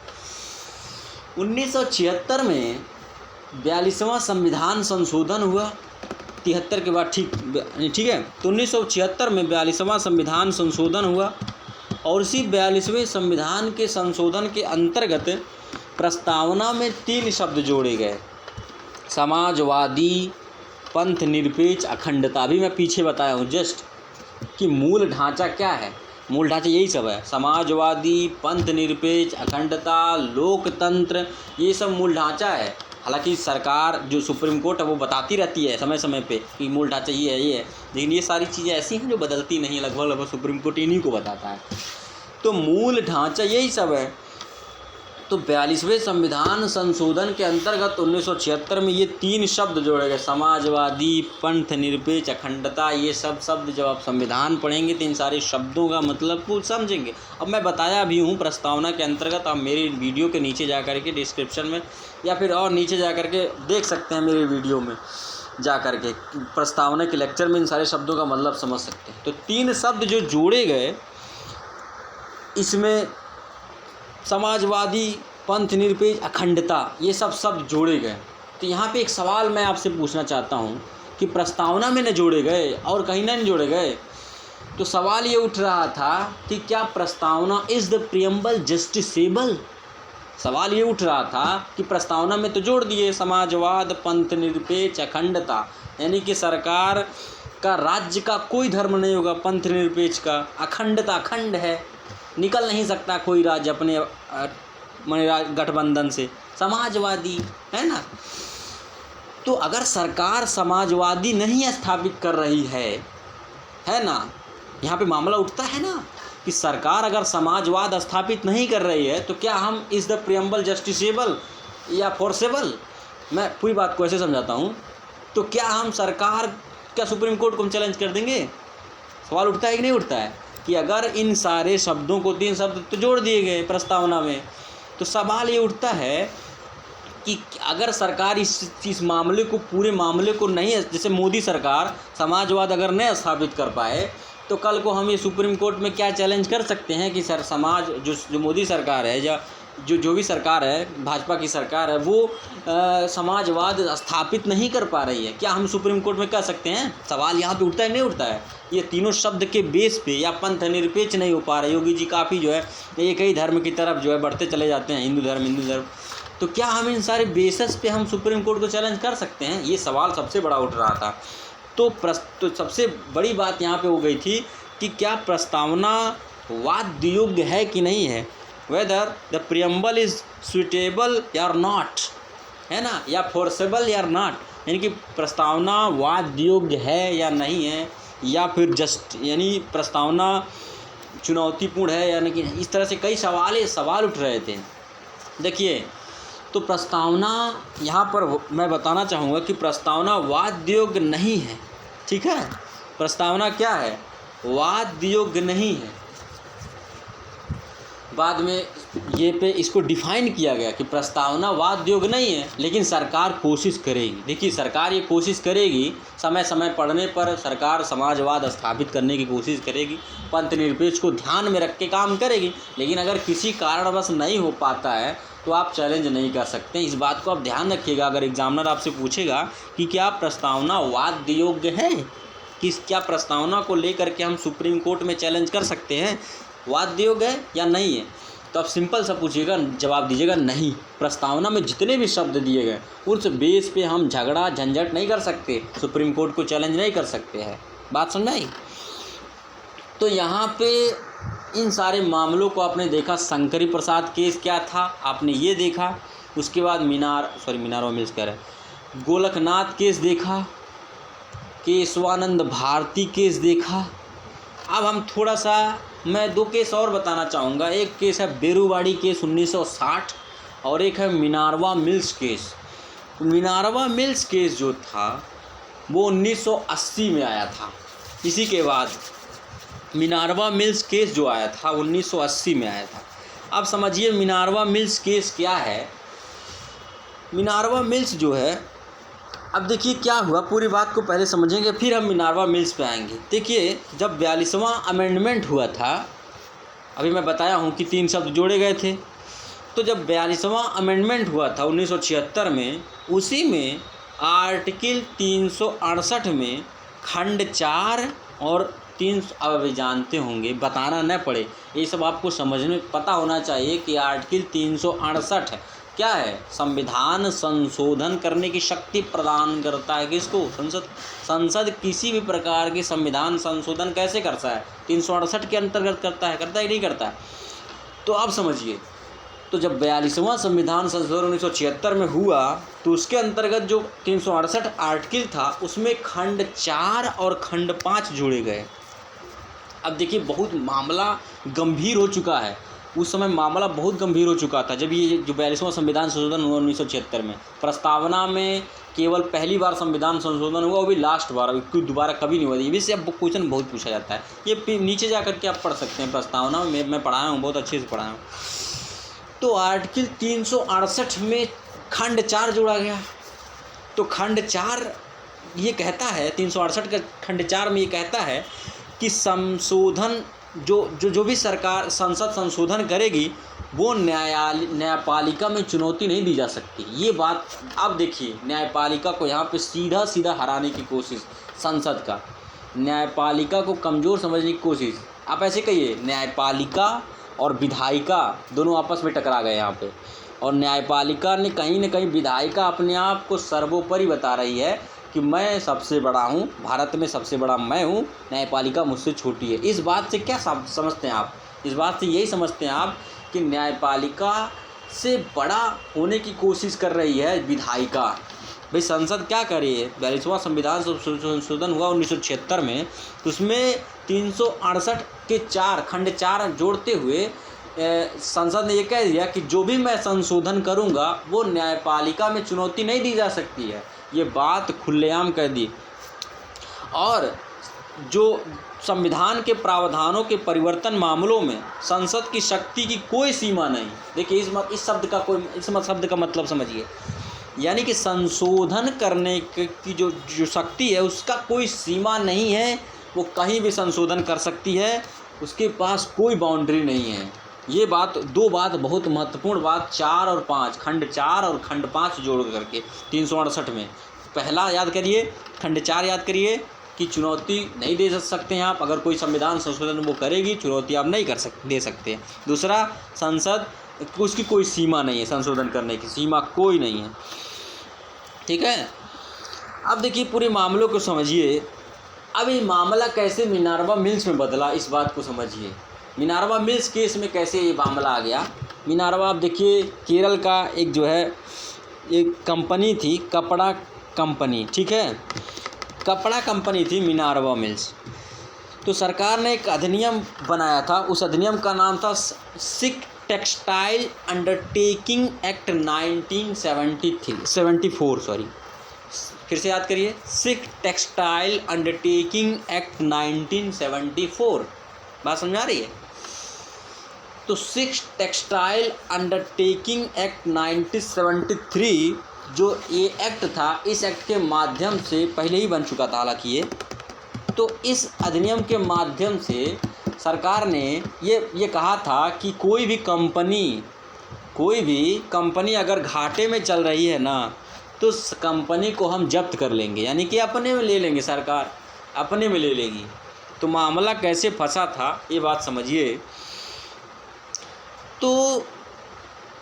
1976 में 42वां संविधान संशोधन हुआ। 73 के बाद, ठीक है। तो 1976 में 42वां संविधान संशोधन हुआ और इसी 42वें संविधान के संशोधन के अंतर्गत प्रस्तावना में 3 शब्द जोड़े गए, समाजवादी, पंथ निरपेक्ष, अखंडता। भी मैं पीछे बताया हूँ जस्ट कि मूल ढांचा क्या है। मूल ढांचा यही सब है, समाजवादी, पंथ निरपेक्ष, अखंडता, लोकतंत्र, ये सब मूल ढांचा है। हालांकि सरकार जो सुप्रीम कोर्ट है वो बताती रहती है समय समय पे कि मूल ढांचा ये है, लेकिन ये सारी चीज़ें ऐसी हैं जो बदलती नहीं, लगभग सुप्रीम कोर्ट इन्हीं को बताता है। तो मूल ढांचा यही सब है। तो 42वें संविधान संशोधन के अंतर्गत 1976 में ये 3 शब्द जोड़े गए, समाजवादी, पंथ निरपेक्ष, अखंडता। ये सब शब्द जब आप संविधान पढ़ेंगे तो इन सारे शब्दों का मतलब को समझेंगे। अब मैं बताया भी हूँ प्रस्तावना के अंतर्गत, आप मेरी वीडियो के नीचे जा कर के डिस्क्रिप्शन में या फिर और नीचे जा कर के देख सकते हैं, मेरे वीडियो में जा कर के प्रस्तावना के लेक्चर में इन सारे शब्दों का मतलब समझ सकते हैं। तो 3 शब्द जो जोड़े गए, इसमें समाजवादी, पंथ निरपेक्ष, अखंडता, ये सब शब्द जोड़े गए। तो यहाँ पे एक सवाल मैं आपसे पूछना चाहता हूँ कि प्रस्तावना में न जोड़े गए और कहीं नहीं जोड़े गए, तो सवाल ये उठ रहा था कि क्या प्रस्तावना इज़ द प्रियम्बल जस्टिसेबल। सवाल ये उठ रहा था कि प्रस्तावना में तो जोड़ दिए समाजवाद, पंथ निरपेक्ष, अखंडता, यानी कि सरकार का, राज्य का कोई धर्म नहीं होगा, पंथ निरपेक्ष का, अखंडता, अखंड है, निकल नहीं सकता कोई राज्य अपने गठबंधन से, समाजवादी है ना। तो अगर सरकार समाजवादी नहीं स्थापित कर रही है ना, यहाँ पे मामला उठता है ना कि सरकार अगर समाजवाद स्थापित नहीं कर रही है तो क्या हम इज़ द प्रियम्बल जस्टिसेबल या फोर्सेबल। मैं पूरी बात को ऐसे समझाता हूँ। तो क्या हम सरकार, क्या सुप्रीम कोर्ट को हम चैलेंज कर देंगे। सवाल उठता है कि नहीं उठता है कि अगर इन सारे शब्दों को, 3 शब्द तो जोड़ दिए गए प्रस्तावना में, तो सवाल ये उठता है कि अगर सरकार इस मामले को, पूरे मामले को नहीं, जैसे मोदी सरकार समाजवाद अगर नहीं स्थापित कर पाए तो कल को हम ये सुप्रीम कोर्ट में क्या चैलेंज कर सकते हैं कि सर समाज जो मोदी सरकार है या जो भी सरकार है, भाजपा की सरकार है, वो समाजवाद स्थापित नहीं कर पा रही है, क्या हम सुप्रीम कोर्ट में कह सकते हैं। सवाल यहाँ पे उठता है नहीं उठता है। ये तीनों शब्द के बेस पे, या पंथ निरपेक्ष नहीं हो पा रहे, योगी जी काफ़ी जो है एक ही धर्म की तरफ जो है बढ़ते चले जाते हैं, हिंदू धर्म, तो क्या हम इन सारे बेसिस पे हम सुप्रीम कोर्ट को चैलेंज कर सकते हैं। ये सवाल सबसे बड़ा उठ रहा था। तो सबसे बड़ी बात यहाँ पे हो गई थी कि क्या प्रस्तावना वाद योग्य है कि नहीं है, whether the preamble is suitable या नॉट, है ना, या फोर्सेबल या नॉट, यानी कि प्रस्तावना वाद योग्य है या नहीं है, या फिर जस्ट यानी प्रस्तावना चुनौतीपूर्ण है, यानी कि इस तरह से कई सवाल उठ रहे थे। देखिए, तो प्रस्तावना यहाँ पर मैं बताना चाहूँगा कि प्रस्तावना वाद योग्य नहीं है, ठीक है। प्रस्तावना क्या है, वाद योग्य नहीं है। बाद में ये पे इसको डिफाइन किया गया कि प्रस्तावना वाद योग्य नहीं है, लेकिन सरकार कोशिश करेगी। देखिए, सरकार ये कोशिश करेगी, समय समय पड़ने पर सरकार समाजवाद स्थापित करने की कोशिश करेगी, पंथ निरपेक्ष को ध्यान में रख के काम करेगी, लेकिन अगर किसी कारणवश नहीं हो पाता है तो आप चैलेंज नहीं कर सकते। इस बात को आप ध्यान रखिएगा। अगर एग्जामिनर आपसे पूछेगा कि क्या प्रस्तावना वाद योग्य है, कि क्या प्रस्तावना को लेकर के हम सुप्रीम कोर्ट में चैलेंज कर सकते हैं, वाद योग्य है या नहीं है, तो आप सिंपल सा पूछिएगा, जवाब दीजिएगा नहीं। प्रस्तावना में जितने भी शब्द दिए गए उस बेस पे हम झगड़ा झंझट नहीं कर सकते, सुप्रीम कोर्ट को चैलेंज नहीं कर सकते हैं। बात समझाई। तो यहाँ पे इन सारे मामलों को आपने देखा। शंकरी प्रसाद केस क्या था आपने ये देखा, उसके बाद मीनारवा मिल्स कह रहे, गोलकनाथ केस देखा, केशवानंद भारती केस देखा। अब हम थोड़ा सा, मैं 2 केस और बताना चाहूँगा। एक केस है बेरूवाड़ी केस 1960 और एक है Minerva Mills case. Minerva Mills case जो था वो 1980 में आया था। इसी के बाद मिनर्वा मिल्स केस जो आया था 1980 में आया था। अब समझिए मिनर्वा मिल्स केस क्या है। मिनर्वा मिल्स जो है, अब देखिए क्या हुआ, पूरी बात को पहले समझेंगे फिर हम मिनर्वा मिल्स पे आएंगे। देखिए जब 42वां अमेंडमेंट हुआ था, अभी मैं बताया हूँ कि 3 शब्द जोड़े गए थे, तो जब 42वां अमेंडमेंट हुआ था 1976 में, उसी में आर्टिकल 368 में खंड 4 और 3, अब अभी जानते होंगे, बताना न पड़े, ये सब आपको समझने पता होना चाहिए कि आर्टिकल 368 क्या है। संविधान संशोधन करने की शक्ति प्रदान करता है किसको? संसद किसी भी प्रकार के संविधान संशोधन कैसे करता है? 368 के अंतर्गत करता है ही नहीं करता है। तो आप समझिए, तो जब 42वां संविधान संशोधन 1976 में हुआ तो उसके अंतर्गत जो 368 आर्टिकल था उसमें खंड 4 और खंड 5 जोड़े गए। अब देखिए बहुत मामला गंभीर हो चुका है, उस समय मामला बहुत गंभीर हो चुका था जब ये जो 42वां संविधान संशोधन हुआ 1976 में। प्रस्तावना में केवल पहली बार संविधान संशोधन हुआ, वो भी लास्ट बार, दोबारा कभी नहीं हुआ। ये भी से अब क्वेश्चन बहुत पूछा जाता है, ये नीचे जा कर के आप पढ़ सकते हैं, प्रस्तावना में मैं पढ़ाया हूँ, बहुत अच्छे से पढ़ाया हूँ। तो आर्टिकल 368 में खंड 4 जोड़ा गया। तो खंड 4 ये कहता है, 368 का खंड 4 में ये कहता है कि संशोधन जो भी सरकार संसद संशोधन करेगी वो न्यायपालिका में चुनौती नहीं दी जा सकती। ये बात आप देखिए, न्यायपालिका को यहाँ पे सीधा हराने की कोशिश संसद का, न्यायपालिका को कमज़ोर समझने की कोशिश। आप ऐसे कहिए, न्यायपालिका और विधायिका दोनों आपस में टकरा गए यहाँ पे, और न्यायपालिका ने कहीं न कहीं विधायिका अपने आप को सर्वोपरि बता रही है कि मैं सबसे बड़ा हूँ, भारत में सबसे बड़ा मैं हूँ, न्यायपालिका मुझसे छोटी है। इस बात से क्या समझते हैं आप? इस बात से यही समझते हैं आप कि न्यायपालिका से बड़ा होने की कोशिश कर रही है विधायिका। भाई संसद क्या कर रही है? 42वां संविधान संशोधन हुआ 1976 में, तो उसमें 368 के 4 खंड 4 जोड़ते हुए संसद ने ये कह दिया कि जो भी मैं संशोधन करूँगा वो न्यायपालिका में चुनौती नहीं दी जा सकती है। ये बात खुलेआम कह दी। और जो संविधान के प्रावधानों के परिवर्तन मामलों में संसद की शक्ति की कोई सीमा नहीं। देखिए इस शब्द का मतलब समझिए, यानी कि संशोधन करने की जो शक्ति है उसका कोई सीमा नहीं है, वो कहीं भी संशोधन कर सकती है, उसके पास कोई बाउंड्री नहीं है। ये बात, दो बात बहुत महत्वपूर्ण बात, 4 और 5, खंड 4 और खंड 5 जोड़ करके 368 में, पहला याद करिए, खंड 4 याद करिए कि चुनौती नहीं दे सकते हैं आप, अगर कोई संविधान संशोधन वो करेगी चुनौती आप नहीं दे सकते। दूसरा, संसद उसकी कोई सीमा नहीं है, संशोधन करने की सीमा कोई नहीं है, ठीक है। अब देखिए पूरे मामलों को समझिए। अब ये मामला कैसे मिनर्वा मिल्स में बदला, इस बात को समझिए। मिनर्वा मिल्स केस में कैसे ये मामला आ गया। मिनर्वा, आप देखिए केरल का एक जो है एक कंपनी थी, कपड़ा कंपनी, ठीक है, कपड़ा कंपनी थी मिनर्वा मिल्स। तो सरकार ने एक अधिनियम बनाया था, उस अधिनियम का नाम था Sikh textile undertaking act 1974, sorry फिर से याद करिए, सिख टेक्सटाइल अंडरटेकिंग एक्ट 1974। बात समझ आ रही है? तो सिख टेक्सटाइल अंडरटेकिंग एक्ट 1973 जो ये एक्ट था, इस एक्ट के माध्यम से पहले ही बन चुका था हालांकि ये, तो इस अधिनियम के माध्यम से सरकार ने ये कहा था कि कोई भी कंपनी अगर घाटे में चल रही है ना, तो उस कंपनी को हम जब्त कर लेंगे, यानी कि अपने में ले लेंगे, सरकार अपने में ले लेगी। तो मामला कैसे फंसा था ये बात समझिए। तो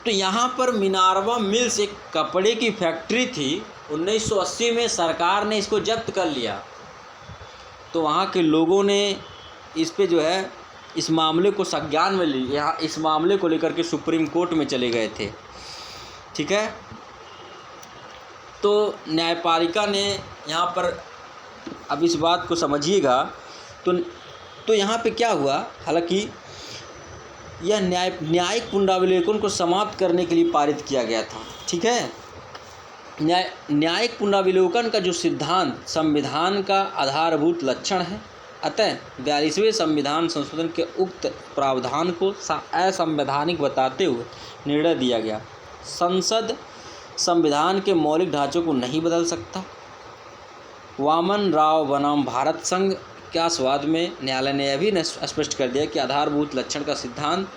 यहाँ पर मिनर्वा मिल्स एक कपड़े की फैक्ट्री थी, 1980 में सरकार ने इसको जब्त कर लिया। तो वहाँ के लोगों ने इस पे जो है इस मामले को संज्ञान में ली, यहाँ इस मामले को लेकर के सुप्रीम कोर्ट में चले गए थे, ठीक है। तो न्यायपालिका ने यहाँ पर, अब इस बात को समझिएगा, तो यहाँ पे क्या हुआ, हालांकि यह न्यायिक पुनरावलोकन को समाप्त करने के लिए पारित किया गया था, ठीक है। न्यायिक पुनरावलोकन का जो सिद्धांत संविधान का आधारभूत लक्षण है, अतः 42वें संविधान संशोधन के उक्त प्रावधान को असंवैधानिक बताते हुए निर्णय दिया गया। संसद संविधान के मौलिक ढांचों को नहीं बदल सकता। वामन राव बनाम भारत संघ के स्वाद में न्यायालय ने यह भी स्पष्ट कर दिया कि आधारभूत लक्षण का सिद्धांत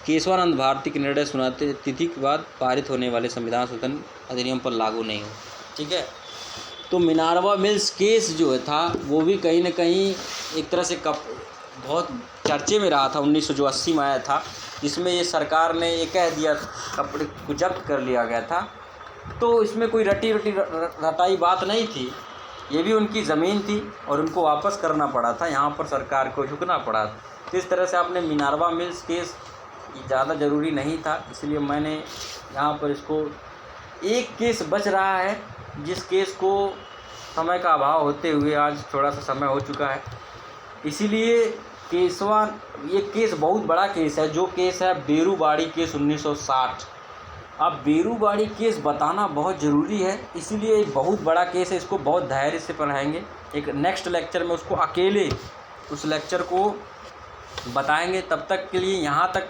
केशवानंद भारती के निर्णय सुनाते तिथि के बाद पारित होने वाले संविधान संशोधन अधिनियम पर लागू नहीं हो। ठीक है, तो मिनर्वा मिल्स केस जो था वो भी कहीं ना कहीं एक तरह से बहुत चर्चे में रहा था। 1980 में आया था, जिसमें ये सरकार ने ये कह दिया कपड़े को जब्त कर लिया गया था। तो इसमें कोई रटाई बात नहीं थी, ये भी उनकी ज़मीन थी और उनको वापस करना पड़ा था, यहाँ पर सरकार को झुकना पड़ा। तो इस तरह से आपने मिनर्वा मिल्स केस ज़्यादा ज़रूरी नहीं था, इसलिए मैंने यहाँ पर इसको एक केस बच रहा है, जिस केस को समय का अभाव होते हुए आज थोड़ा सा समय हो चुका है, इसीलिए ये केस बहुत बड़ा केस है। जो केस है बेरूबाड़ी केस 1960। अब बेरूबाड़ी केस बताना बहुत ज़रूरी है, इसीलिए एक बहुत बड़ा केस है, इसको बहुत धैर्य से पढ़ाएंगे। एक नेक्स्ट लेक्चर में उसको अकेले उस लेक्चर को बताएंगे। तब तक के लिए यहाँ तक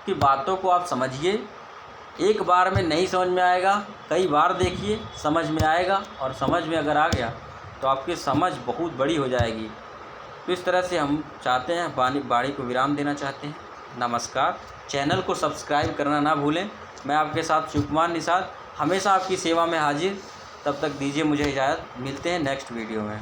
की बातों को आप समझिए। एक बार में नहीं समझ में आएगा, कई बार देखिए, समझ में आएगा, और समझ में अगर आ गया तो आपकी समझ बहुत बड़ी हो जाएगी। तो इस तरह से हम चाहते हैं, बाणी को विराम देना चाहते हैं। नमस्कार। चैनल को सब्सक्राइब करना ना भूलें। मैं आपके साथ शिव कुमार निषाद, हमेशा आपकी सेवा में हाजिर। तब तक दीजिए मुझे इजाज़त। मिलते हैं नेक्स्ट वीडियो में।